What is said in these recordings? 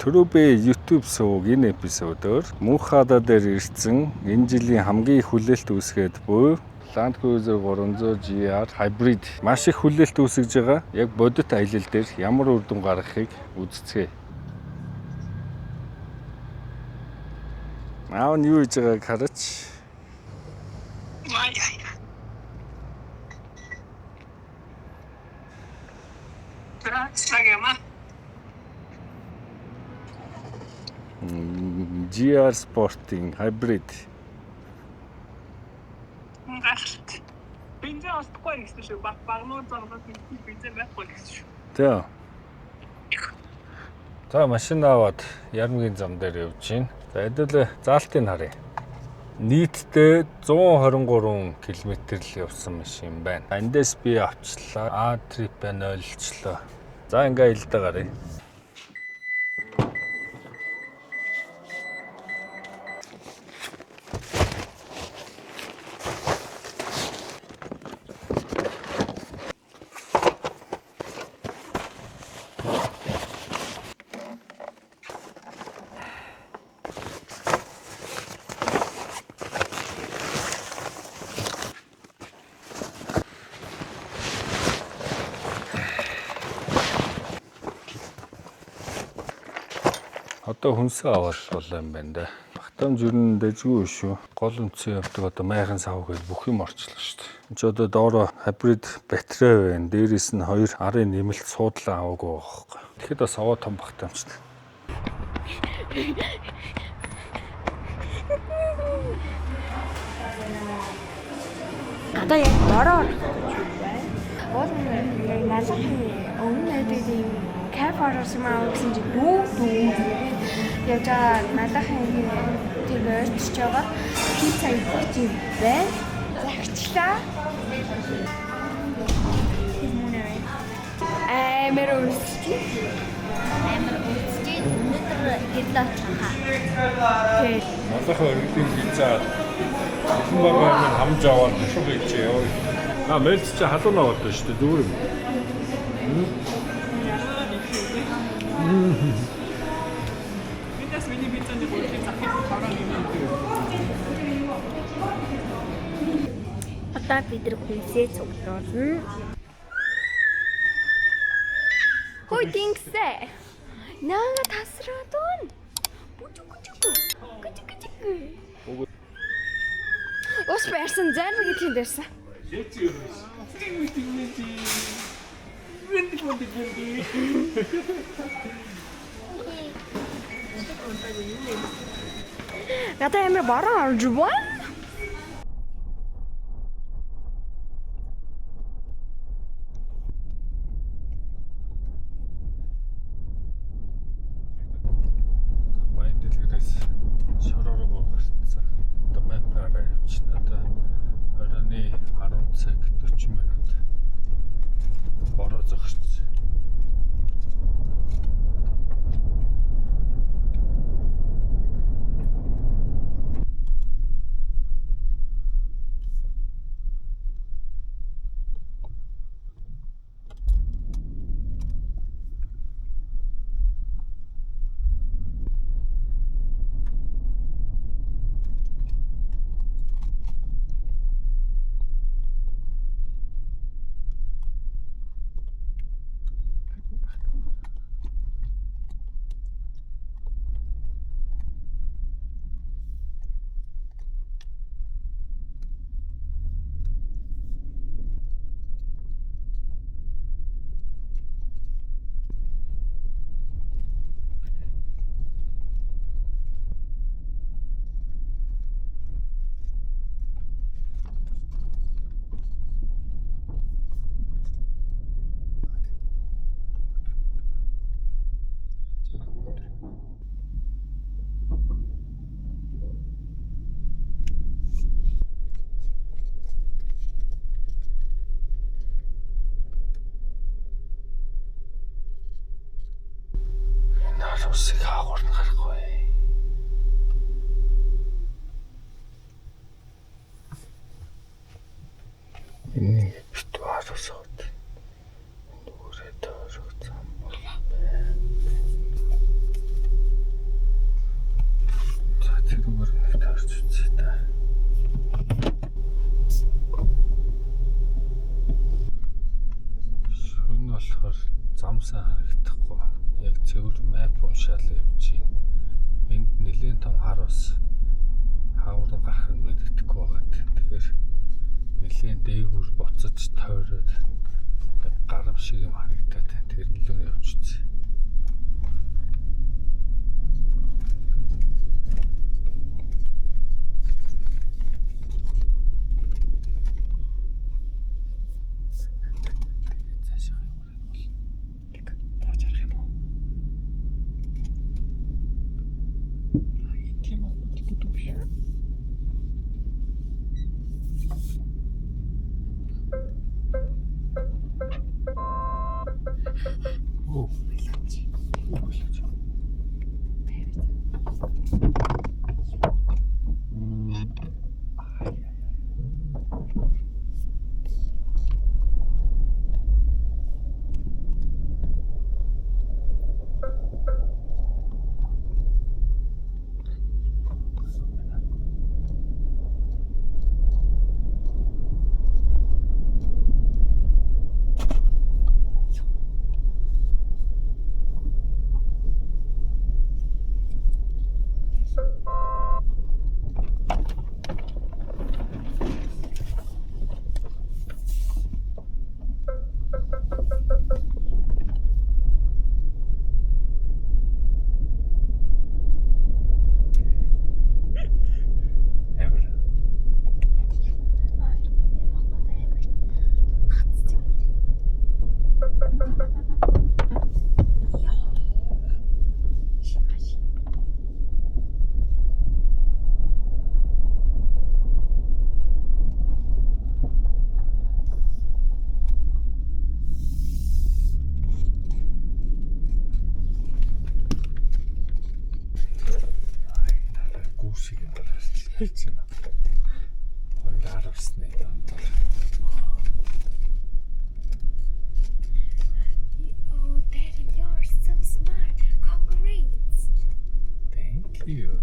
Шүрүүбэ YouTube сувг энэ эпизодоор Мөнхада дээр ирсэн энэ жилийн хамгийн их хүлээлт үүсгээд буй Land Cruiser 300 GR Hybrid маш их хүлээлт үүсгэж байгаа. Яг бодит аялал дээр ямар үр дүн гаргахыг үздэцгээе. Аав нь юу хийж байгааг хараач. GR Sporting Hybrid. Бензин авахгүй гэсэн шүү. Багнууд заргаад бензин байхгүй гэсэн шүү. Тэгээ. За машин аваад Ярмгийн зам дээр явж байна. За хэдүүлээ заалтыг харъя. Нийтдээ 123 км л явсан машин байна. Эндээс би авчлаа. A-Trip-ын ойлчлоо. За ингээ илдэ гаръя. Одоо хүнсээ аваад болоо юм байна да. Багтаамж ер нь дэжгүй шүү. Гол үнцээ явдаг одоо майхан сав гэж бүх юм орчлоо шүү дээ. Энд ч одоо доороо хибрид батарей байна. Дээрээс нь 2 арын нэмэлт суудлаа аваагүй байхгүй. Тэгэхэд бас аваа том багтаамжтай. Одоо яг бороо уул яг налахын өмнө хэдийд юм кафе орсон маа гэсэн чи дүү яг налахын тэр өрчж байгаа пицца идэх юм байна. Загчлаа. Амар үлсчээ. Өнөөдөр гэрлээ чахаа. Тэг. Налах өргөдийн пицца хэн байгаа юм хамж аваад шуг хийчихээ яа. Мэлц чи халуун аваад байна шүү дээ зүгээр юм. Одоо бид нар хүнсээ цуглуулна. Хой дингсэ. Наа тасраад он. Ус байсан зарим гэдгийг дэрсэн. Надад амар бороо орж байна. Усыг хаагуурна гарахгүй. Энэ битвар усаад. Нүрээ дөрөг зам бол байна. Хэлж байна. Хоёр харавсны донтол. Oh, Daddy, you're so smart. Congrats. Thank you.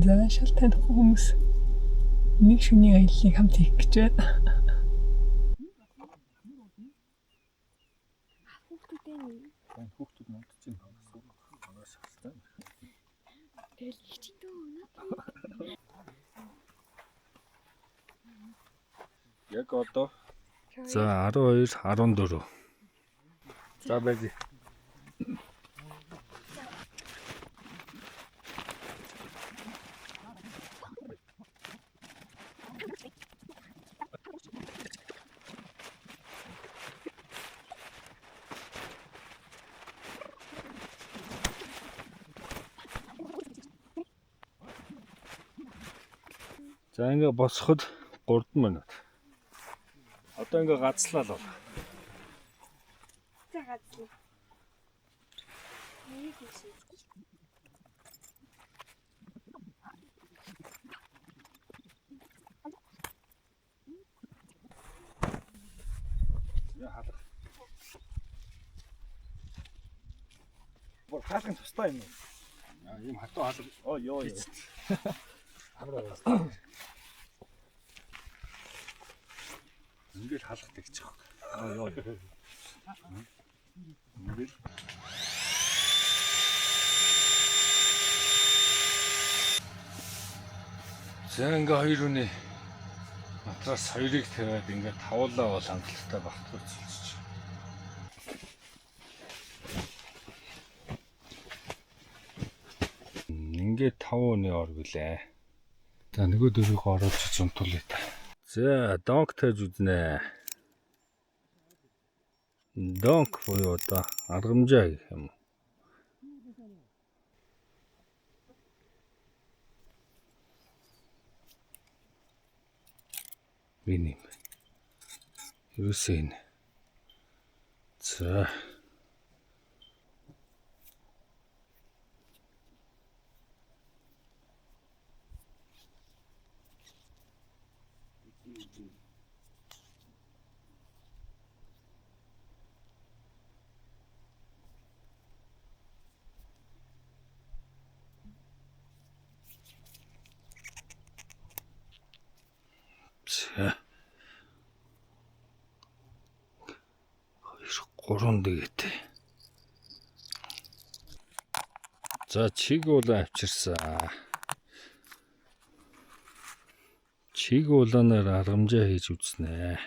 За шал танихгүй хүмүүс нэг шөнийн аяллыг хамт хийх гэж байна. Хүүхдүүд модж чинь хагас хастай. Тэгэл их чи дөө. Яг одоо за 12 14. За байж. За ингээ босоход 3 минут. Одоо ингээ гацлаа л. За гацлаа. Нэг биш. Яа халах. Бор хаалгын тустай юм уу? Аа ийм хатуу хаалга. Оо ёо. Амраа. Ингээл халахдаг ч юм. Аа ёо. Ингээл за ингээ хоёр үний матраас хоёрыг тавиад ингээ тавуулаа бол хангалттай багтгүй цэлж. Ингээ 5 өний ор гэлээ. За нөгөө дөрвийг оруулж зунтуулъя та. За донк тааж үзнэ. Донк буюу одоо аргамжаа гэх юм. Миним. Юусэн. За. За. 3 дэгэтэй. За чиг уул авчирсан. Чиг улаанаар аргамжаа хийж үзнэ.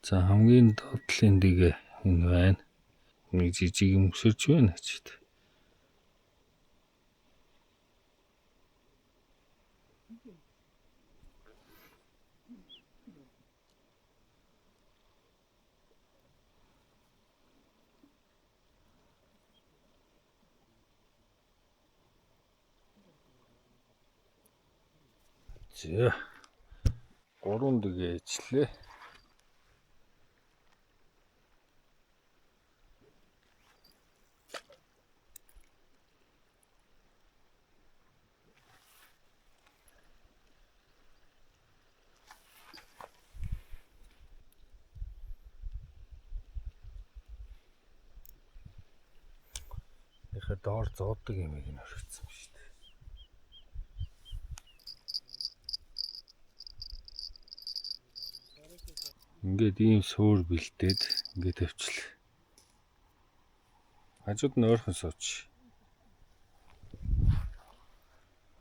За хамгийн доотлын дэгэ энэ байна. Нэг жижиг юм өсөрч байна ч гэдэг. За 3 дэгэ ижлээ. Ихэ доор зоодог юм ийг нь орхицсан шүү дээ. Ингээд ийм суур бэлдээд ингээд тавьчихлаа. Хажууд нь ойрхон сууч.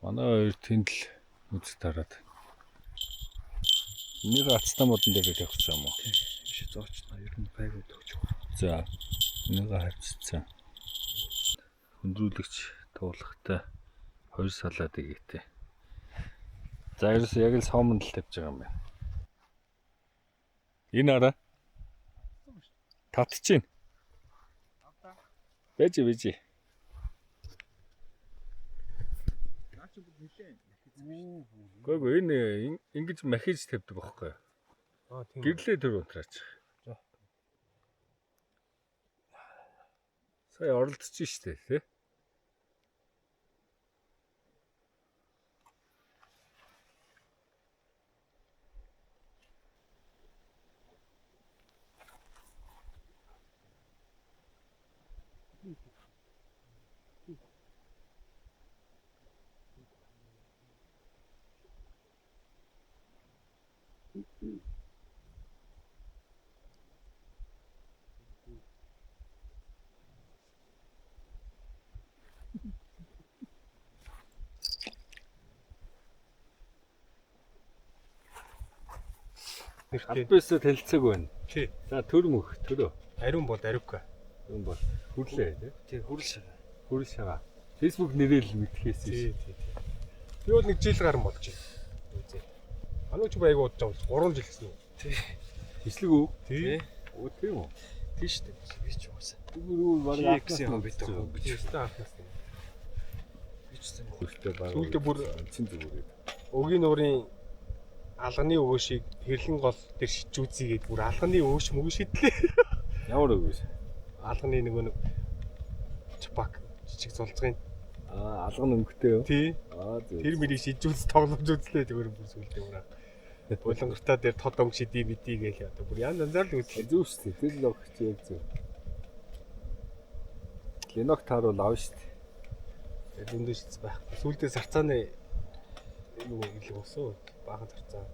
Манай хоёр тэнд л үз тараад. Нэг ацтай модон дээр тавьчих юм уу? Биш зоочно ер нь байгууд өгч. За нэг харьцсан. Хөндрүүлэгч туулахтай 2 салаад игээтэй. За ерөөс яг л сомонд л тавьж байгаа юм байна. Энэ араа татчихээн. Бэж. Гойго энэ ингэж махиж тавьдаг байхгүй юу? Тийм. Гэрлээ төр унтраач. За. Сая оролдож штэ тий. Албаасаа танилцааг байна. Тий. За төр мөх төрөө. Ариун бол ариука. Энэ бол хүрлээ тий. Тий хүрэл шага. Хүрэл шагаа. Facebook нэрэл мэдхээс Тий. Би бол нэг жил гарсан болж байна. Үзээ. Анууч байг удаж байгаа 3 жил гэсэн үү? Тий. Тэслэг үү? Тий. Оо тийм үү. Тийш дээ. Би ч уусаа. Юу баг гэсэн юм битээ. Би ч өстэй анхнаас. Би ч гэсэн. Хүлтэй баг. Сүүлдээ бүр чин зүгээр. өгийн нуурын алганы өвөшийг хэрлэн гол дээр шижүүцгээд бүр алганы өвөш мөг шидлээ. Ямар үг вэ? Алганы нэг чапак жижиг цолцгын. Алган өнгөтэй юу? Тий. Зөв. Тэр мөрийг шижүүц тоглож үзлээ зүгээр бүр сүлдээ мөрөө. Булангартаа дээр тод өнгө шидий мэдий гээл одоо бүр янз янзаар л үзлээ. Зөв шүү дээ. Тэр лог чи яг зөв. Ленок тааруул аав шүү дээ. Зөндөө шиц байхгүй. Сүлдээ сарцааны юу илүү өсөө баахан сарцаа.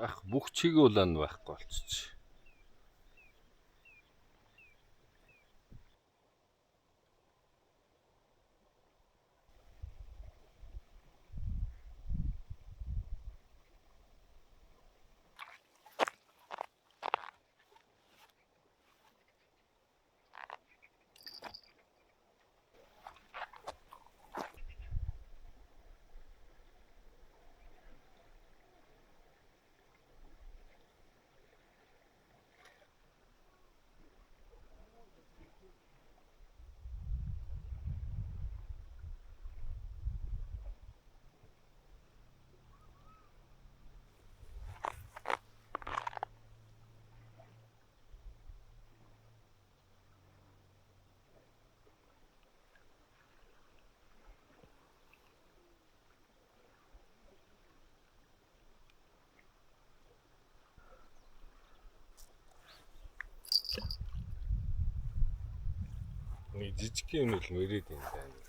Бах бүх чиг улаан байхгүй болчих. жижиг юм л мөрөөд юм байна.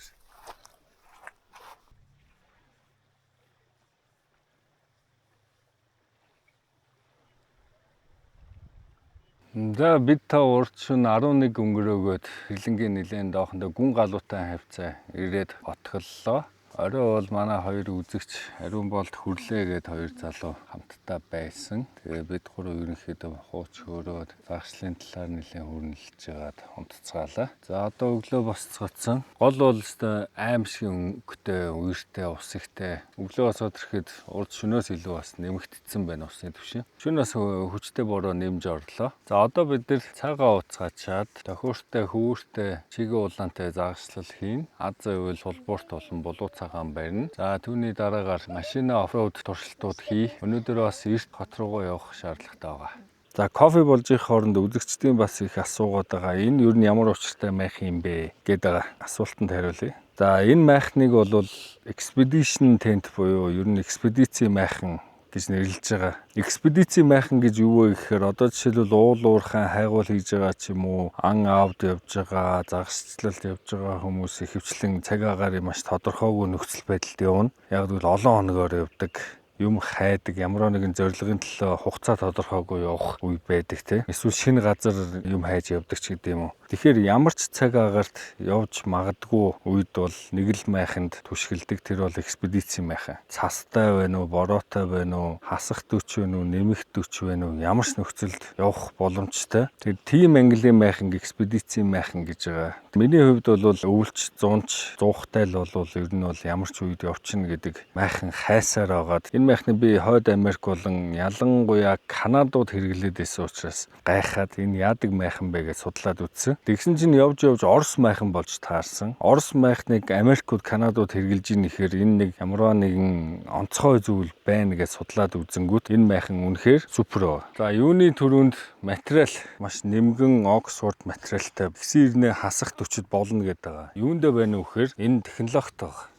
За бид та урд шөнө 11 өнгөрөөгөөд Хилэнгийн нэлээд доохондоо гүн галуутай хавцаа ирээд ботголлоо. Орой бол манай хоёр үзэгч ариун болд хүрлээ гээд хоёр залуу хамтдаа байсан. Тэгээ бид гурав ерөнхийдөө хууч хөөрөөд загшлын талаар нэлээд хүрнэлж жагаад унтцгаалаа. За одоо өглөө босцгоцсон. Гол бол өстой аимшиг өнгөтэй, үертэй, ус ихтэй. Өглөө босоод ирэхэд урд шөнөөс илүү бас нэмэгдсэн байна усны түвшин. Шөнөөс хүчтэй бороо нэмж орлоо. За одоо бид нэр цагаа уцгаачаад тохиуртай, хөвөртэй, чигээ улаантай загшлал хийн. Аз зэвэл сулбуурт болон булуу цагаан барина. За түүний дараагаар машина оффроуд туршилтууд хий. Өнөөдөр бас эрт хот руугаа явах шаардлагатай байгаа. За кофе болж их хооронд үзэгчдийн бас их асуугаад байгаа. Энэ юу нь ямар учиртай майх юм бэ гэдэг асуултанд хариулъя. За энэ майхныг бол expedition tent буюу ер нь экспедицийн майхан гэж нэрлэж байгаа. Экспедицийн майхан гэж юу вэ гэхээр одоо жишээлбэл уул уурхайн хайгуул хийж байгаа ч юм уу, ан аавд явж байгаа, загасчлалд явж байгаа хүмүүс ихэвчлэн цаг агаар маш тодорхойгүй нөхцөл байдалд явна. Яг л олон хоногоор явдаг. Юм хайдаг, ямар нэгэн зорилгын төлөө хугацаа тодорхойгүй явах үе байдаг тийм. Эсвэл шинэ газар юм хайж явдаг ч гэдэг юм уу. Тэгэхээр ямар ч цаг агаарт явж магадгүй үед бол нэг л майханд түшгэлдэг. Тэр бол экспедицийн майхан. Цастай байна уу, бороотой байна уу, хасах дөч байна уу, нэмэх дөч байна уу, ямар ч нөхцөлд явах боломжтой. Тэр тийм английн майхан экспедицийн майхан гэж байгаа. Миний хувьд бол өвөлч, зунч, зуухтай л бол ер нь бол ямар ч үед явчихна гэдэг майхан хайсаар байгаад энэ майхны би Хойд Америк болон ялангуяа Канадад хэрэглээд байсан учраас гайхаад энэ яадаг майхан бэ гэж судлаад үзсэн. Тэгсэн чинь явж Орос майхан болж таарсан. Орос майхныг Америкууд, Канадад хэрэгжилж ийн ихээр энэ нэг ямарваа нэгэн онцгой зүйл байна гэж судлаад үзэнгүүт энэ майхан үнэхээр супер. За юуны төрөнд материал маш нэмгэн Оксфорд материалтай гисэн ирнэ хасах төчөд болно гэдэг байгаа. Юундэ байна вэ гэхээр энэ технологитой байгаа.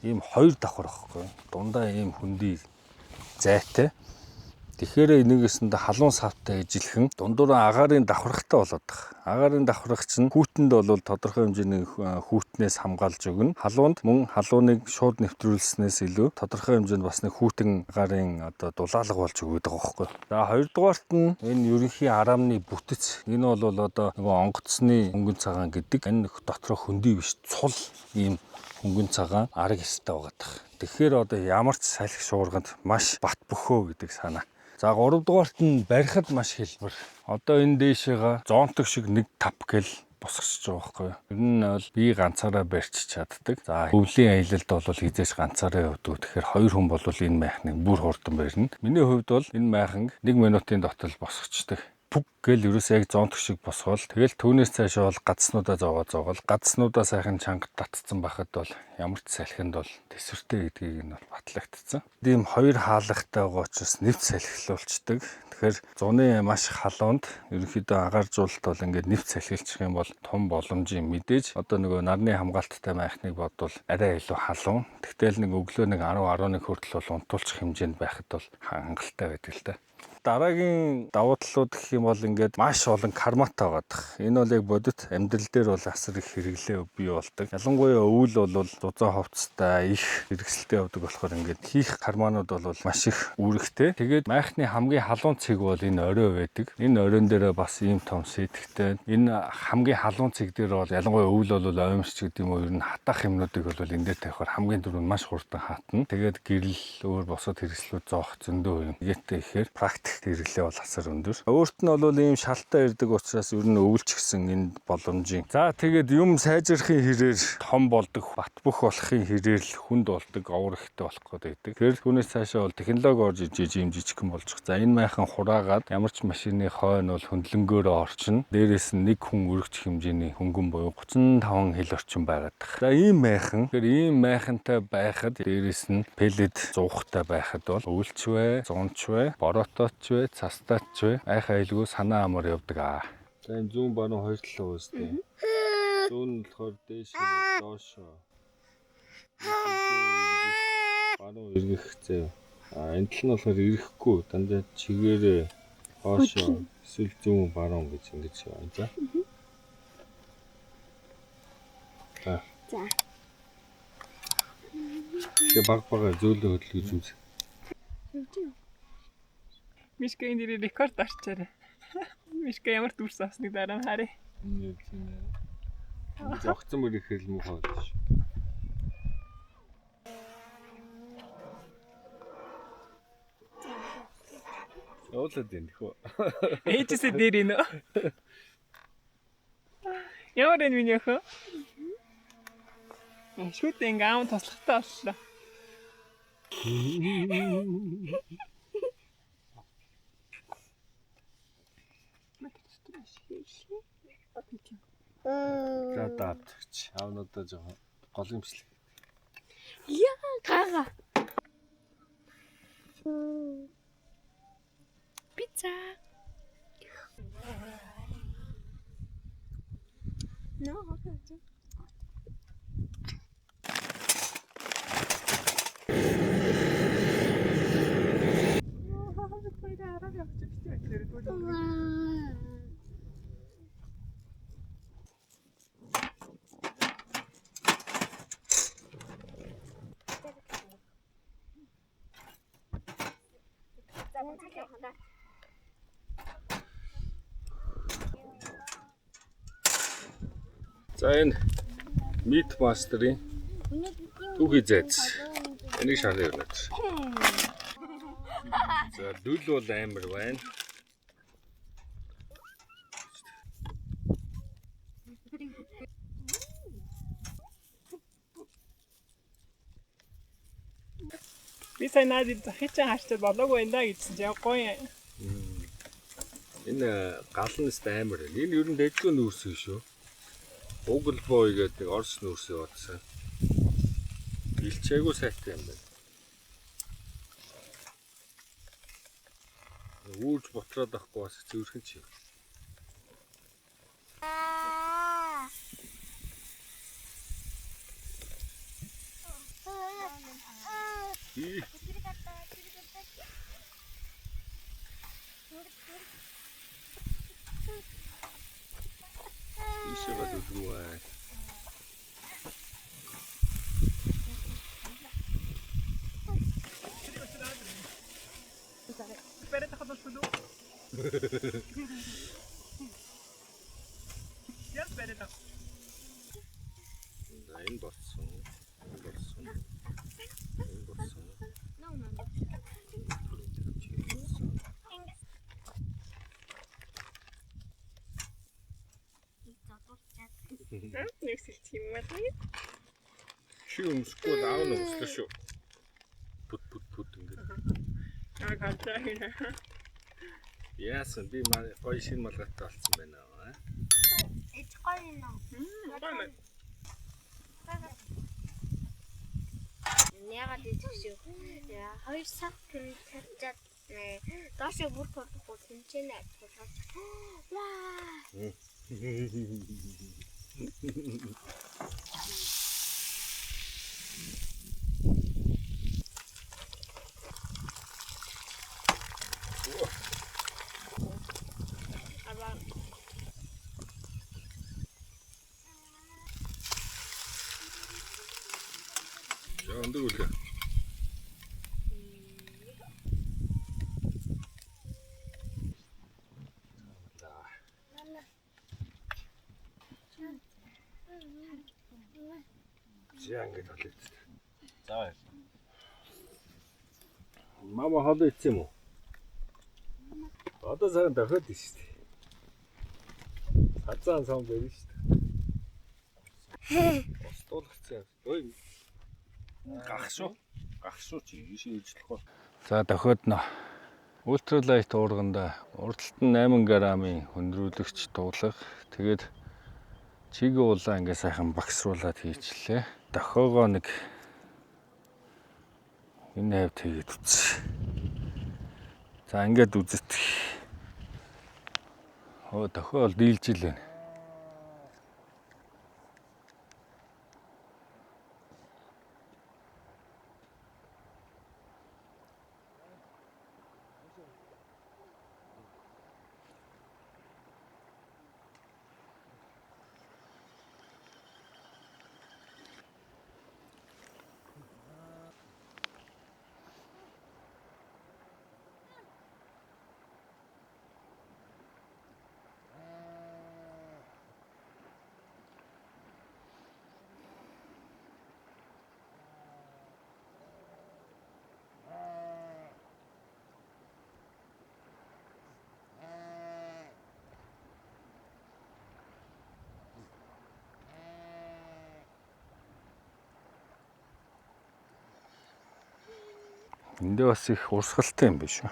Ийм хоёр давхар байхгүй. Дундаа ийм хөндөй зайтай. Тэгэхээр нэгэсэнд халуун савтай ижилхэн дундуур агаарын давхархтай болоод байгаа. Агаарын давхарх чинь хүүтэнд бол тодорхой хэмжээний хүүтнээс хамгаалж өгнө. Халуунд мөн халууныг шууд нэвтрүүлснээс илүү тодорхой хэмжээнд бас нэг хүүтэн агарын одоо дулаалга болж өгöd байгаа байхгүй. За хоёрдугаарт нь энэ ерөнхий араамны бүтэц. Энэ бол одоо нөгөө онгоцны хөнгөн цагаан гэдэг. Энэ дотроо хөндөй биш, цул ийм хөнгөн цагаан арга ёстой байгаа. Тэгэхээр одоо ямар ч салхи шуурганд маш бат бөхөө гэдэг санаа. За 3 дугаарт нь барихад маш хэлбэр. Одоо энэ дээшээга зоонтог шиг 1.5 гэл босгоч байгаа байхгүй юу. Ер нь бол би ганцаараа барьж чаддаг. За өвлийн аялалд бол хизээш ганцаараа явдаг. Тэгэхээр хоёр хүн бол энэ майхныг бүр хурдан барина. Миний хувьд бол энэ майхан 1 минутын дотор босгочдөг. Пүг гэл ерөөсөө яг зоонтог шиг босгоол. Тэгэл түүнээс цаашаа бол гадснуудаа зоогоол. Гадснуудаа сайхан чангад татцсан байхад бол ямар ч салхинд бол тэсвэртэй гэдгийг нь бол батлагдсан. Тийм хоёр хаалгатай байгаа учраас нэвт салхилуулцдаг. Тэгэхээр зуны маш халуунд ерөнхийдөө агааржуулалт бол ингээд нэвт салхилчих юм бол том боломжийн мэдээж одоо нөгөө нарны хамгаалттай майхныг бодвол арай илүү халуун. Тэгтэл нэг өглөө нэг 10-11 хүртэл бол унтуулчих хэмжээнд байхад бол хангалттай байдаг л та. Дараагийн давуу талууд гэх юм бол ингээд маш олон карматай байгаа. Энэ бол яг бодит амьдрал дээр бол асар их хэрэглээ бий болдог. Ялангуяа өвөл бол зузаан хувцастай их хэрэгсэлтэй явдаг болохоор ингээд хийх карманууд бол маш их үүрэгтэй. Тэгээд майхны хамгийн халуун цэг бол энэ орой байдаг. Энэ оройн дээр бас ийм том сэтгтэй. Энэ хамгийн халуун цэг дээр бол ялангуяа өвөл бол оймсч гэдэг юм уу ер нь хатах юмнуудыг бол энэ дээр тавихаар хамгийн түрүүнд маш хурдан хатна. Тэгээд гэрэл өөр босод хэрэгслүүд зоох зөндөө юм. Игээтэй ихээр практик хэрэглээ бол асар өндөр. Өөрт нь бол ийм шалтаа ирдэг учраас ер нь өвөлч гисэн энэ боломжийн. За тэгээд юм сайжрахын хэрээр том болдог, бат бөх болохын хэрээр л хүнд болдог, овор ихтэй болох гэдэг. Тэгэхээр түүнээс цаашаа бол технологи орж иж ийм жижигхэн болж байгаа. За энэ майхан хураагаад ямар ч машины хойно бол хөндлөнгөөрөө орчин. Дээрээс нь нэг хүн өргөж хэмжээний хөнгөн буюу 35 хил орчим байгаад байгаа. За ийм майхан. Тэгэхээр ийм майхантай байхад дээрээс нь пелет зуухтай байхад бол өвөлч вэ, зунч вэ, бороотой цастаач вэ айхаа айлгүй санаа амар явдаг аа. За энэ зүүн баруун хоёр талаа үстэй. Зүүн нь болохоор дээш доош. Баруун эргэх зэв. Энэ тал нь болохоор ирэхгүй дандаа чигээрээ хоошоо эсвэл зүүн баруун гэж ингэж байна. За. За. Тэгээ баг зөөлөн хөдөлгөж үз. Мишка энэ дээр рекорд арчаарай. Мишка ямар дүрс авсныг дараа нь харъя. Зогцсон мөр ихэл муухай болж. Уулаад энэ хөө. Ээжээсээ дээр ийнө. Ямар энэ миний өхөө? Шүтэн ингээм аав туслахтай боллоо. За даатч. Аавнуудаа жоохон гол юмшлээ. Яа, гага. Pizza. No, okay. За энэ Meat Master-ийн түүхий зайц. Энийг шарна явна. За дүл бол амар байна. Би сайн наад захичин хаачтад болоогүй энэ гэсэн чинь гоё. Энэ гал нь амар. Энэ ер нь дэжгүй нүүрсэн шүү. Google Boy гэдэг орс нүүрсээ бодсон. Илчээгүй сайтай юм байна. Үүж ботроод ахгүй бас зөөрхөн чи. Ишээ бат үгүй. Перед хадал шулу. Яа перед. Энэ болсон. Нэг сэлт юм байна. Чи өмсөхгүй аав нь өмслөө шүү. Пут ингээд. Аа гацаа. Яасан би гоё шинэ малгайтай болсон байна аа. It's going now. Яагаад идэх шүү. Яа, 2 сар тавьчаад доош бүр толохгүй тэнцэнэ тулгаж. Ваа. Önde öyle. Зян гэж болчихсон. За баяр. Мама хоол идсэн юм уу? Одоо сайн дахиад идэж шүү дээ. Хазаан сон бэрэн шүү дээ. Остуулгацсан. Ой. Гахшуу чи ийшээ ижлэх бол. За дахиад нөө. Ультралайт уурганда урдталт нь 8 грамын хөндрүүлэгч дуулах. Тэгээд чигээ улаан ингээ сайхан багсруулад хийчлээ. Дохоогоо нэг энэ хавьд хийгээд үтсэн. За ингээд үзэж. Дохоо бол дийлж ил байна. Эндээ бас их урсгалтай юм биш үү?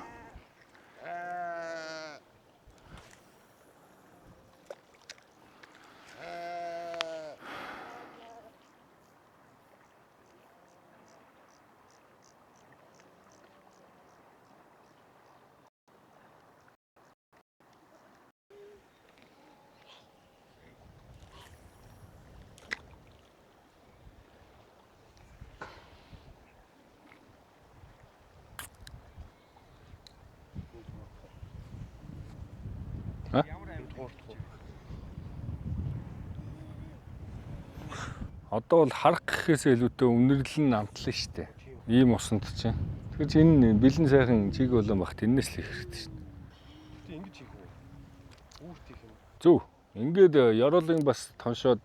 Одоо бол харах гэхээсээ илүүтэй үнэрлэн амтлаа шүү дээ. Ийм усанд чинь. Тэгэхээр чи энэ бэлэн сайхан чиг болон багт энэс л их хэрэгтэй шүү дээ. Ингэж хийх үү? Үүрт хийх юм. Зөв. Ингээд ёроолын бас тоншоод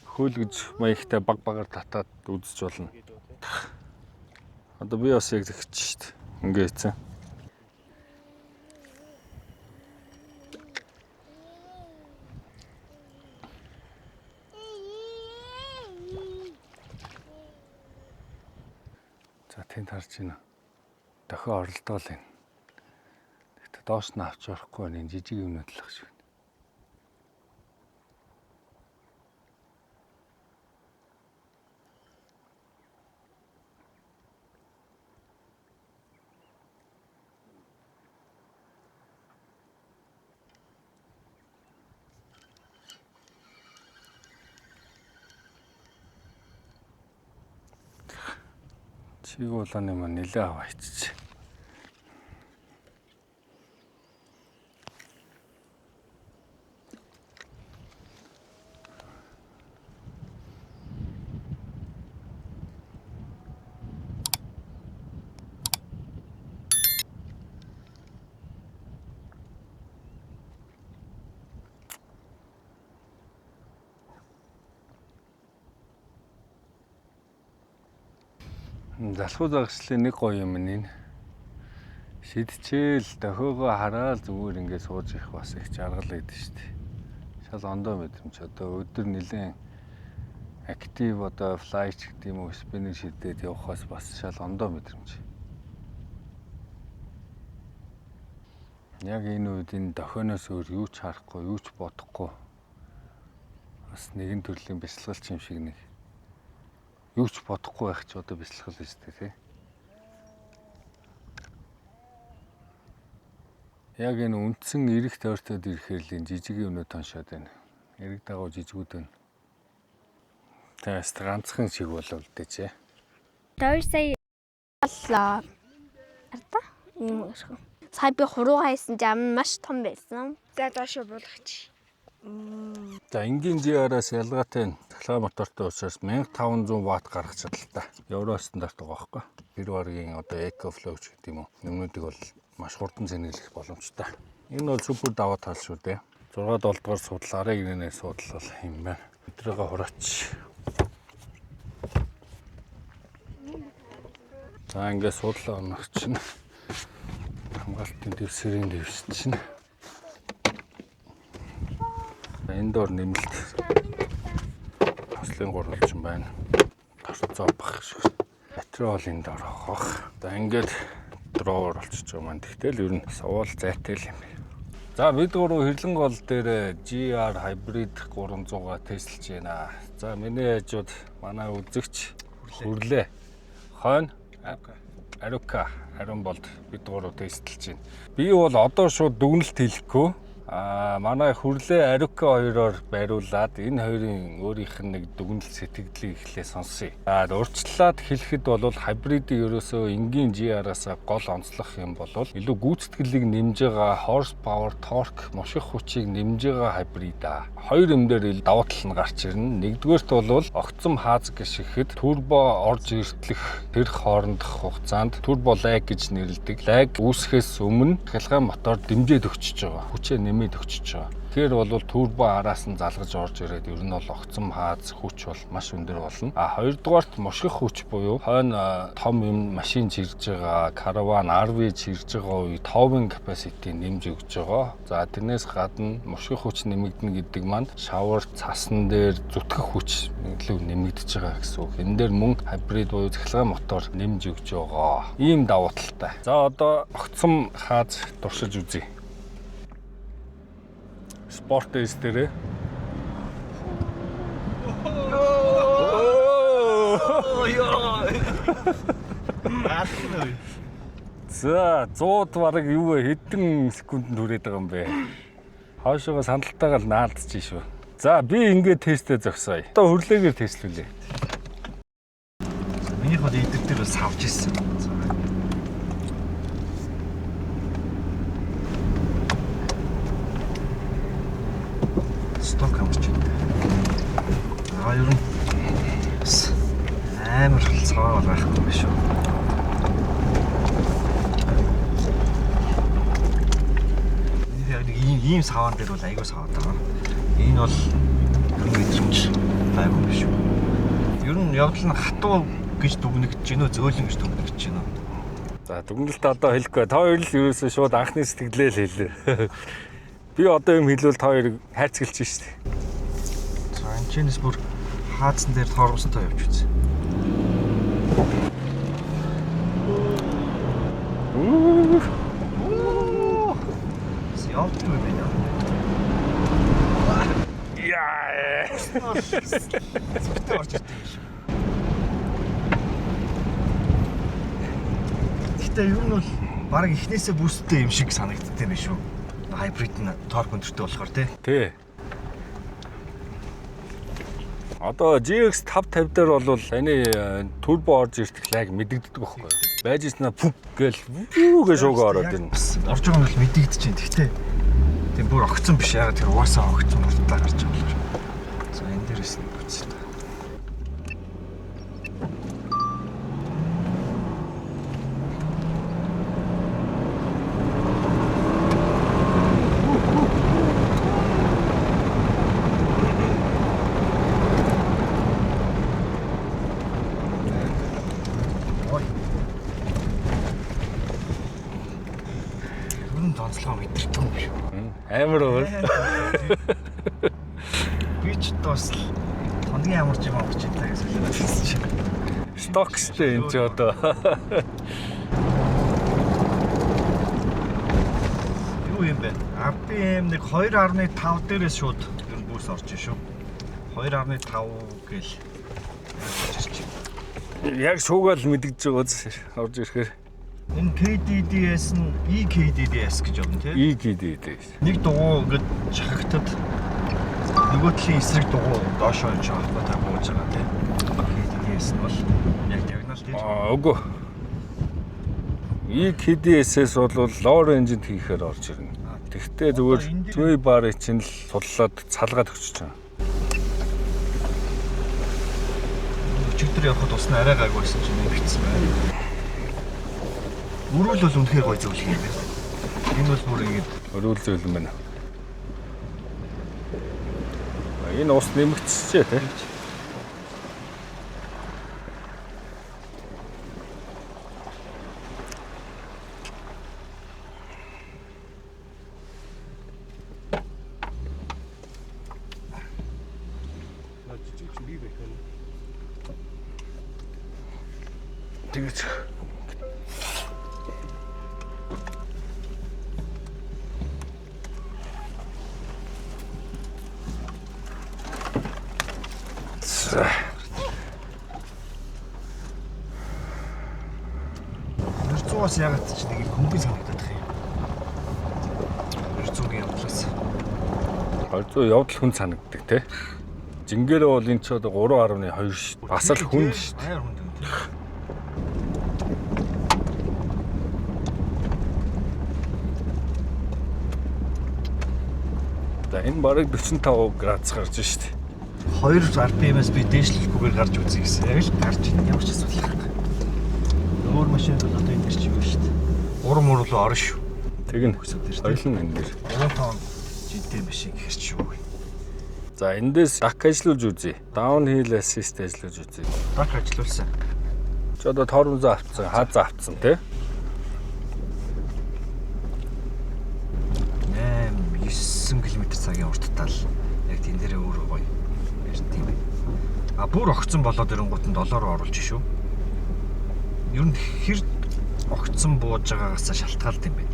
хөөлгөж маягтай баг багаар татаад үзэж болно. Одоо би бас яг тэгчих шүү дээ. Ингээд хийцэн. За тэнд харж байна. Дохио оролдоол энэ. Гэхдээ доош нь авч орохгүй энэ жижиг юмнууд л ах шиг. Чиг уулааны маань нэлээ аваа иччих. Залхуу загшлын нэг гоё юм энэ. Шидчихэл дохиогоо хараад зүгээр ингээд сууж их бас их жаргал байдаг шүү дээ. Шал ондоо мэдрэмж одоо өдөр нэлээд актив одоо флайч гэдэг юм уу спиннер шидээд явахаас бас шал ондоо мэдрэмж. Яг энэ үед энэ дохионоос өөр юу ч харахгүй, юу ч бодохгүй. Бас нэгэн төрлийн бясалгалч юм шиг нэг юу ч бодохгүй байх ч одоо бясалгал шүү дээ тий. Яг энэ үндсэн эрэг тойртоод ирэхээр л энэ жижиг юмнууд тоншоод байна. Эрэг дагуу жижигүүд байна. Тэгээс ганцхан шиг болов л дээ чи. 2 сая боллоо. Арда? Юм шиг. Сая би хуруу хайсан жам маш том байсан. За доошо буулгач. За энгийн GR-аас ялгаатай талхай мотортой учраас 1500 Вт гаргах чадaltaй. Евро стандарт байгаа байхгүй. Тэр баргийн одоо EcoFlow ч гэдэг юм уу. Юмнуудыг бол маш хурдан зэнгэлэх боломжтой. Энэ бол супер даваа тал шүү дээ. 6 долдугаар судал арай гинэнэ судал бол юм байна. Өдрөөгөө хураач. За ингээд судал онох чинь хамгаалтын дэвсгэрийн дэвс чинь. Энд дор нэмэлт хослын гурвалж юм байна. Торцоо бах шүү. Батарей бол энд дор авах. За ингээд дровер болчихж байгаа маань. Тэгтэл ер нь сувал зайтай л юм. За бид гурав хэрлэн гол дээр GR Hybrid 300-га тестэлж байна. За миний хажууд манай үзэгч Хүрлээ. Хойно Арука харин болд бид гурав тестэлж байна. Би бол одоо шууд дүгнэлт хэлэхгүй. Манай Хүрлээ Арука хоёроор байруулад энэ хоёрын өөрийнх нь нэг дүгнэлт сэтгэлдлийг эхлээ сонсъё. Урьдчилаад хэлэхэд бол хибридийн ерөөсөө энгийн GR-аас гол онцлог юм бол илүү гүйцэтгэлийг нэмж байгаа horsepower, torque, муших хүчийг нэмж байгаа хибрид. Хоёр юм дээр давуу тал нь гарч ирнэ. Нэгдүгээрт бол огцом хааз гიშгэхэд турбо орж иртлэх тэр хоорондох хугацаанд турбо lag гэж нэрлэдэг. Lag үүсэхээс өмнө хялгай мотор дэмжиж өгчөж байгаа. Хүчээ нэмээд өгчөж байгаа. Тэгэхээр бол турбо араас нь залгаж орж ирээд ер нь бол огцом хааз хүч бол маш өндөр болно. А хоёрдугаарт мушгих хүч буюу хойно том юм машин чирж байгаа, караван, RV чирж байгаа үе товын capacity нэмж өгч байгаа. За тэрнээс гадна мушгих хүч нэмэгдэнэ гэдэг маань шавар цасан дээр зүтгэх хүч илүү нэмэгдэж байгаа гэсэн үг. Энэ дээр мөн хибрид буюу цахилгаан мотор нэмж өгч байгаа. Ийм давуу талтай. За одоо огцом хааз туршиж үзье. Спорт эс дээрээ. За 100-д бараг юу вэ? Хэдэн секундэд хүрээд байгаа юм бэ? Хаашаага сандалтайгаар наалдчих шүү. За би ингээд тестээ зогсоё. Одоо хөрлөөгөр тестлүүлээ. Миний хол идэр дээр бас авч ирсэн. Сток авч ирсэн. Ер нь амар цаа байхгүй юм шүү. Ийм саван дээр бол айгүй саваад байгаа. Энэ бол мэдрэмж байгуу биш үү. Ер нь явдал нь хатуу гэж дүгнэгдэж гинөө зөөлөн гэж дүгнэгдэж гинөө. За дүгнэлт одоо хэлэхгүй. Та хоёр л ерөөсөө шууд анхны сэтгэлээ л хэлээ. Би одоо юм хэлвэл та хоёрыг хайрцагч шүү дээ. За энэ чинээс бүр хаацсан дээр торгостой явж үзье. Явдаг юм байна. Яа. Спитэ орж ирдэг юм шиг. Гэтэ ер нь бол баг эхнээсээ бүстэй юм шиг санагддаг юм шүү. Хайбрид нь торк өндөртэй болохоор тий. Одоо GX 550 дээр бол таны турбо орж ирэх лаг мэдэгддэг байхгүй юу? Байж ирснэ пүп гээл вүүгээ шуугаа ороод ирнэ. Орж байгаа нь бол мэдэгдэж байна. Гэхдээ тийм бүр огцон биш ягаад тэр угаасаа огцон уртаа гарч байгаа юм. За энэ дээрээс нь бүцээ. Тонцлогоо мэдэрдэг юм шүү. Амар уу? Би ч бас хоногийн ямар ч юм авч идэх гэж хэлсэн чинь. Стокстэй энэ ч одоо. Юу юм бэ? RPM нэг 2.5 дээрээс шууд ер нь бүрс орж шүү. 2.5 гээл. Яг шуугаал мэдэгдэж байгаа орж ирэхээр. Энэ KDDS нь EKDDS гэж байна тийм. EKDDS. Нэг дугуй ингээд шахагтад нөгөө талын эсрэг дугуй доошоо явж байгаа бууж байгаа тийм. KDDS нь бол яг диагонал тийм. Үгүй. EKDS-с бол lower engine хийхээр орж ирнэ. Тэгвэл зүгээр sway bar-ыг чинь л судлаад цалгаад өгч байгаа. Өчигдөр явхад усны арай гайг байсан чинь нэг битсэн байна. Өрөөл бол үнэхээр гоё зөвлөх юм байна. Энэ бол бүр ингэж өрөөл зөв юм байна. Энэ ус нэмэгдчихжээ тий. Тэгэж. Нэрцугаас ягаад ч нэг хөнгөн санагдаад байгаа юм. Нэрцугийн явдлаас. 200 явдал хүн санагддаг тий. Жингээрээ бол энэ ч одоо 3.2 шүү. Бас л хүн шүү. Хайр хүнд юм тий. За энэ бараг 45 градус гарч шүү. 2 RPM-ээс би дээшлэхгүйгээр гарч үзье гэсэн. Яг л гарч ийн ямар ч асуудал байхгүй. Өөр машин бол одоо энэ дэр чи юу шүү дээ. Урам мөр руу орно шүү. Тэг нь хоёлын энэ дэр. 3 тонн Жинтэй машин гэхэр ч юу. За эндээс дак ажиллуулж үзье. Downhill assist ажиллуулж үзье. Дак ажиллуулсан. Чи одоо тормозоо авцсан, хазаа авцсан тий? 8-9 км/цагийн урттай л яг тэн дээрээ өөр гоё ярьт юм байна. А бүр огцсон болоод ирэнгуут нь 7 руу оруулж шүү. Ер нь хэр огцсон бууж байгаагаас шалтгаалт юм байна.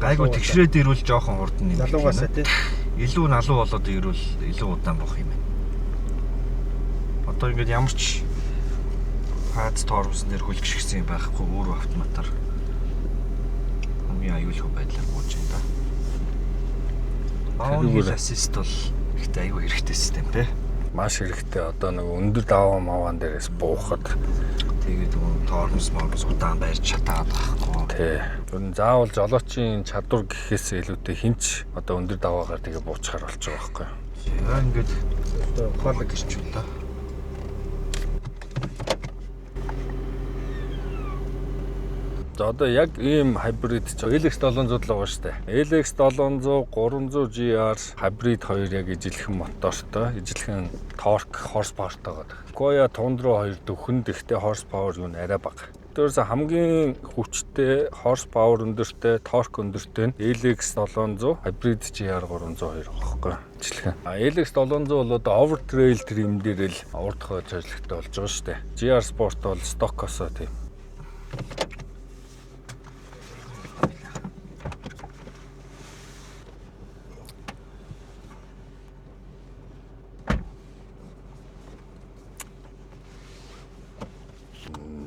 Гайгүй тэгшрээд ирвэл жоохон хурд нь юм. Залуугаасаа тий. Илүү налуу болоод ирвэл илүү удаан бох юм байна. Одоо ингээд ямар ч хаац тормосон дээр хөлгшгсэн юм байхгүй өөрөө автоматар хамгийн аюулгүй байдлаар бууж байна да. Downhill assist бол ихтэй аюул хэрэгтэй систем тий. Маш хэрэгтэй. Одоо нэг өндөр даваа маван дээрээс буухад Тэгээд тормоз удаан байрч чадаад байхгүй. тий. Ер нь заавал жолоочийн чадвар гэхээс илүүтэй хинч одоо өндөр даваагаар тэгээ буучгаар болж байгаа байхгүй. Яа ингээд ухаалаг гэж юм да. За одоо яг ийм хибрид LX 700 л байгаа шүү дээ. LX 700 300 GR хибрид хоёр яг ижилхэн мотортой, ижилхэн торк хорспавертай байгаа. Koya Tundra 2 дөхөнд ихтэй хорспавер юу нэ арай бага. Тэрээс хамгийн хүчтэй хорспавер өндөртэй, торк өндөртэй нь LX 700 хибрид GR 302 байгаа байхгүй. Ижилхэн. LX 700 бол одоо overtrail trim дээр л урд хойж ажиллахтай болж байгаа шүү дээ. GR Sport бол stock-осоо тийм.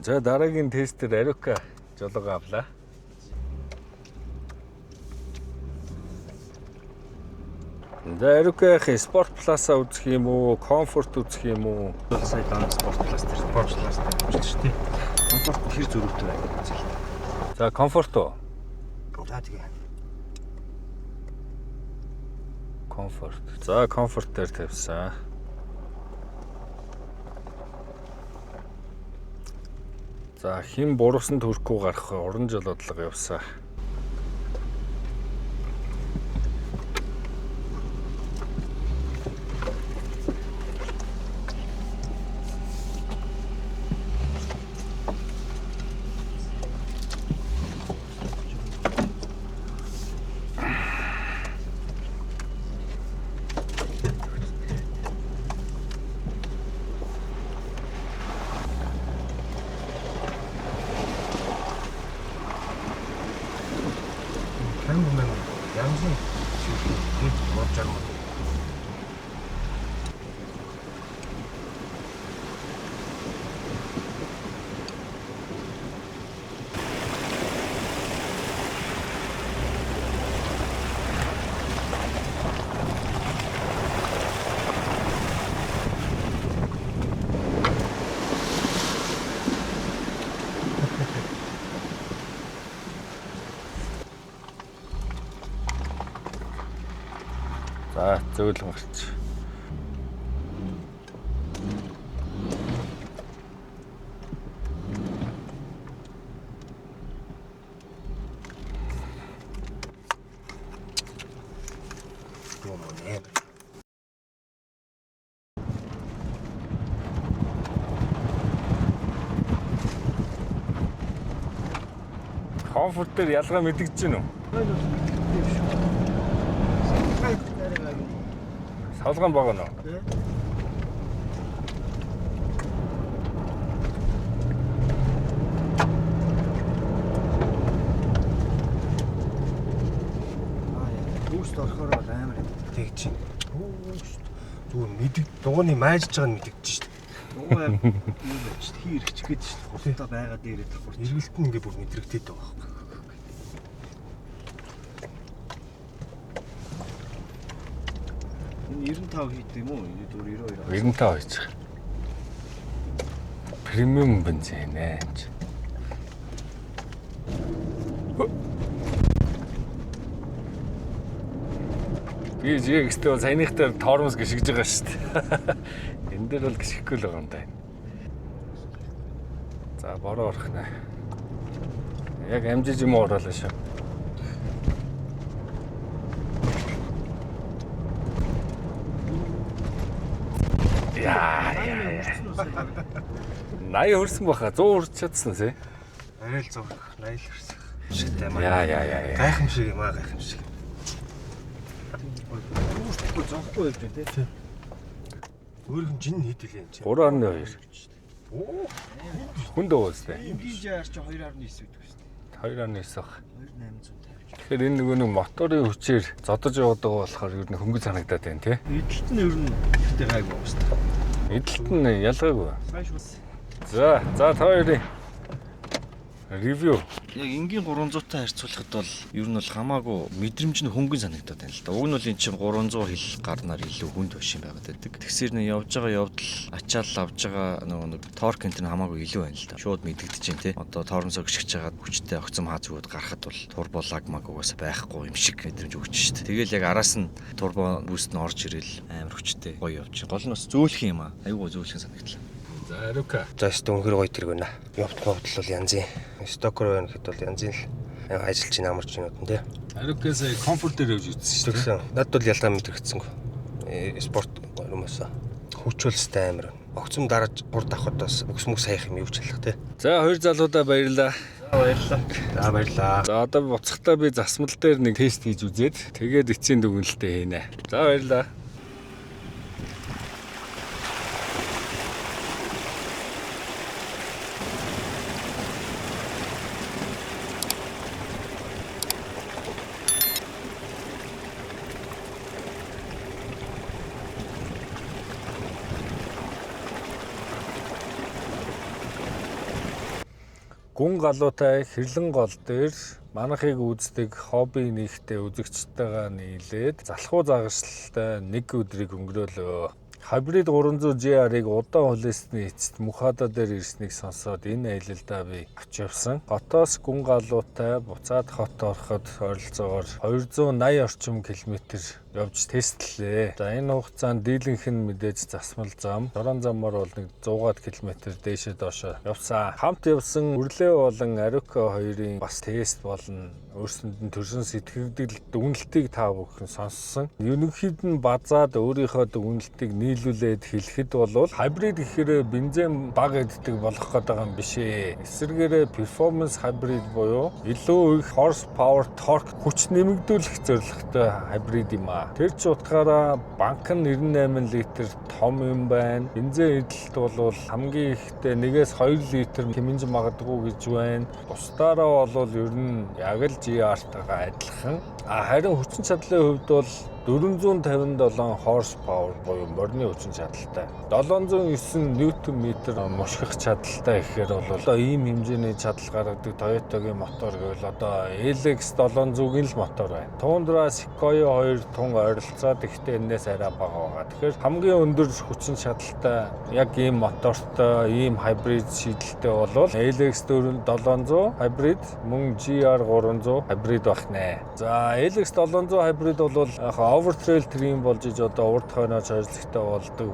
За дараагийн тестер Aruka жолоо авлаа. За Aruka Sport Plus-а үзэх юм уу, Comfort үзэх юм уу? Сая дан Sport Plus дээр авчихсан шүү дээ. Комфорт хэр зөрүүтэй байх гэж байна. За Comfort уу? За тэгээ. Comfort. За Comfort дээр тавьсан. За хин буруусан төрөхгүй гарах уран жолоодлого явсан. Янзын дэд болж байгаа юм. За зөөлөн гарч. Comfort дээр ялгаа мэдгэж байна уу? Салган байгаа нөө. Бүүст орохоор бол амар тэгж чинь. Зүгээр мэдэг дугууны майжж байгааг нь мэдэгдэж шүү дээ. дугуй юу ч хий ирчих гээд шүү дээ. Хурдтай байгаа дээрээ хурд. Эргэлт нь ингээ бүр мэдрэгдээд байгаа байхгүй. Энэ 95 хийд юм уу? Энэ 92. 95 байж. Премиум бензин ээ. Би жигстэй бол саяныхтай тормоз гიშгэж байгаа шүү дээ. Энэ дээр бол гიშгэхгүй л байгаа юм даа. За бороо орох нэ. Яг амжиж юм уу оруулаа шүү. 80 хүрсэн баха 100 хүрч чадсан тий. Арай л 100 80 л хүрсэн. Шигтэй маа. Яа. Гайхамшиг юм аа гайхамшиг. Өөртөө зонхгүй байв тий. Өөрийнх нь жин хийдэл юм чи. 3.2. Хүнд өөстэй. Эндийн жаар чи 2.9 гэдэг шүү дээ. 2.9 бах. 2850. Тэгэхээр энэ нөгөө нэг моторын хүчээр зодож явдаг болохоор ер нь хөнгө санагдаад байна тий. Эдэлт нь ер нь ихтэй гайгүй байна шүү дээ. Эдэлт нь ялгаагүй. Сайн шүү. За та хоёрын ревю. Яг энгийн 300-тай харьцуулахад бол ер нь бол хамаагүй мэдрэмж нь хөнгөн санагдаад байна л да. Уг нь бол эн чинь 300 хил гарнаар илүү хүнд башин байгаад байдаг. Тэгсэр нэг явж байгаа явдал ачаал авж байгаа нөгөө нэг торк энэ хамаагүй илүү байна л да. Шууд мэдэгдэж байна тий. Одоо тоормсоо гიშгэж байгаа хүчтэй огцом хаа зүгүүд гарахад бол турбо лаг маг угаасаа байхгүй юм шиг мэдрэмж өгч шүү дээ. Тэгэл яг араас нь турбо буст нь орж ирэл амар хүчтэй гоё явж. Гол нь бас зөөлөх юм аа. Аюу зөөлөх санагдлаа. За Арука. За өстө өнхөр гоё тэр гэнэ. Явтал бол янзын. Стокер байна гэхэд бол янзын л ажиллаж ин амарч юмуд нь тий. Арукаас комфорт дээр явж үзсэн шүү дээ. Тэгсэн. Над бол ялгаа мэдрэгцсэнгүй. Спорт юмасаа. Хүч үлстэй амар. Огцом дараж хурд авахд бас өксмөг саях юм юу ч ялах тий. За хоёр залуудаа баярлаа. За баярлаа. За одоо буцахтаа би засмал дээр нэг тест хийж үзээд тэгээд эцсийн дүгнэлтээ хийнэ. За баярлаа. Гүн галуутай хэрлэн гол дээр манахыг үздэг хобби нэгтэй үзэгчтэйгээ нийлээд залхуу загастай нэг өдрийг өнгөрөөлөө. Hybrid 300 GR-ыг удаан хүлээсний эцэст Мухада дээр ирснийг сонсоод энэ аялалдаа би авч явсан. Хотоос гүн галуутай буцаад хот ороход ойролцоогоор 280 орчим километр явж тестлээ. За энэ хугацаанд дийлэнх нь мэдээж засмал зам, дорон замаар бол нэг 100-аад км дээшээ доошоо явсан. Хамт явсан Үрлээ болон Арука хоёрын бас тест болон өөрсөнд нь төрсөн сэтгэгдэл дүгнэлтийг та бүхэн сонссон. Ерөнхийд нь базаад өөрийнхөө дүгнэлтийг нийлүүлээд хэлэхэд бол hybrid гэхээр бензин бага иддэг болох гэдэг юм биш ээ. Эсвэргээрээ performance hybrid буюу илүү их horsepower, torque хүч нэмэгдүүлэх зорилготой hybrid юм аа. Тэр ч утгаараа банк нь 98 литр том юм байна. Бензин эдэлт бол хамгийн ихдээ 1-2 литр хэмнэж магадгүй гэж байна. Бусдаараа бол ер нь яг л GR-тайгаа адилхан. Харин хүчин чадлын хувьд бол 457 horsepower буюу морины хүчин чадалтай. 709 Nm мушгих чадалтай гэхээр бол одоо ийм хэмжээний чадал гаргадаг Toyota-гийн мотор гэвэл одоо LX 700-ийн л мотор байна. Tundra, Sequoia 2 тун ойролцоод ихтэй энэс арай бага байгаа. Тэгэхээр хамгийн өндөр хүчин чадалтай яг ийм мотортой, ийм hybrid шийдэлтэй бол LX 700 hybrid, мөн GR 300 hybrid байх нэ. За LX 700 hybrid бол overtrail trim болж иж одоо урд хойноос ойролцогтой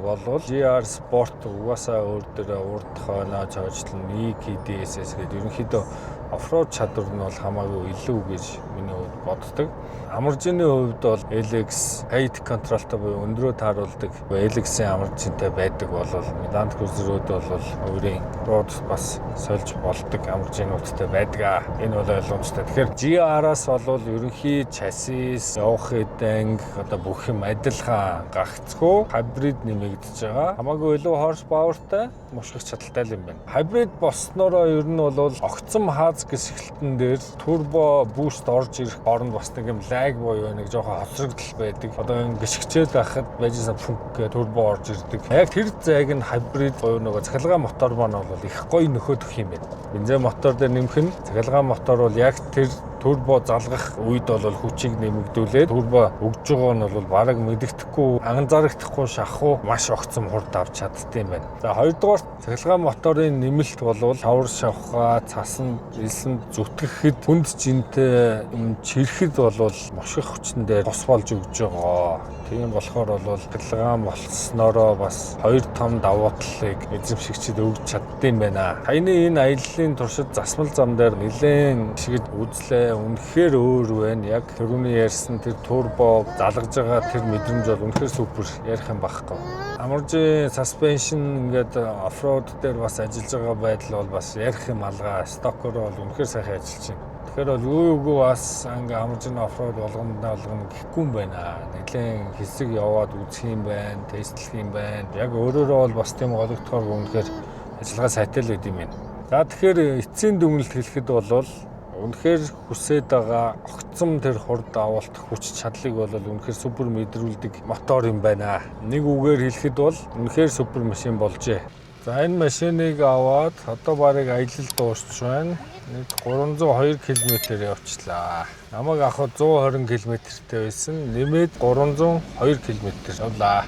болдог GR Sport угаасаа өөр дээрээ урд хойноос ойролцол EKDSS гэдэг ерөнхийдөө оффроуд чадвар нь бол хамаагүй илүү гэж миний хувьд боддог. Амаржины хувьд бол LX height controlтой буюу өндрөө тааруулдаг LX-ийн амаржинтай байдаг бол Land Cruiser-ууд бол өөрийн road бас сольж болдог амаржинуудтай байдаг. Энэ бол ойлгомжтой. Тэгэхээр GR-аас бол ерөнхий chassis, явах хэдэнг одоо бүх юм адилхан гагцгүй hybrid нэмэгдэж байгаа. Хамаагүй илүү horsepower-тай мушгих чадалтай юм байна. Hybrid болсноороо ер нь бол огцом хааз гисгэлтэн дээр turbo boost орж ирэх оронд бас нэг юм lag буюу нэг жоохон хоцрогдол байдаг. Одоо ингэ гიშгчээд байхад байжсан фүнк гэх турбо орж ирдэг. Яг тэр зайг нь hybrid буюу нөгөө цахилгаан мотор маань бол их гоё нөхөдөх юм байна. Бензин мотор дээр нэмэх нь цахилгаан мотор бол яг тэр турбо залгах үед бол хүчийг нэмэгдүүлээд турбо өгж байгаа нь бол бараг мэддэхгүй, анзаарахгүй шахуу маш огцом хурд авч чаддсан юм байна. За хоёрдугаар цахилгаан моторын нэмэлт бол хавар шавхаа, цасан, элсэн зүтгэхэд хүнд жинтэй чирэхэд бол мушгих хүчин дээр тус болж өгж байгаа. Тийм болохоор бол цахилгаан болсноороо бас хоёр том давуу талыг эзэмшигчид өгч чаддсан юм байна. Хаяны энэ аяллалын туршид засмал зам дээр нэлээд шигд үзлээ. те үнэхээр өөр байна. Яг түрүүний ярьсан тэр турбо залгаж байгаа тэр мэдрэмж бол үнэхээр супер ярих юм байхгүй. Амаржийн suspension ингээд оффроуд дээр бас ажиллаж байгаа байдал бол бас ярих юм алгаа. Стокор бол үнэхээр сайхан ажиллаж байна. Тэгэхээр бол үгүй бас ингээ амаржийн оффроуд болгоно гэхгүй юм байна. Нэгэн хэсэг яваад үзэх юм байна, тестлэх юм байна. Яг өөрөөрөө бол бас тийм гологдохоор үнэхээр ажиллагаа сайтай л байд юм байна. За тэгэхээр эцсийн дүгнэлт хэлэхэд бол үнэхээр хүсээд байгаа огцом тэр хурд авалтах хүч чадлыг бол үнэхээр супер мэдрүүлдэг мотор юм байна. Нэг үгээр хэлэхэд бол үнэхээр супер машин болжээ. За энэ машиныг аваад одоо барыг аялал дуусч байна. Нэг 302 км явчлаа. Намайг авахд 120 км-тэй байсан. Нэмээд 302 км явлаа.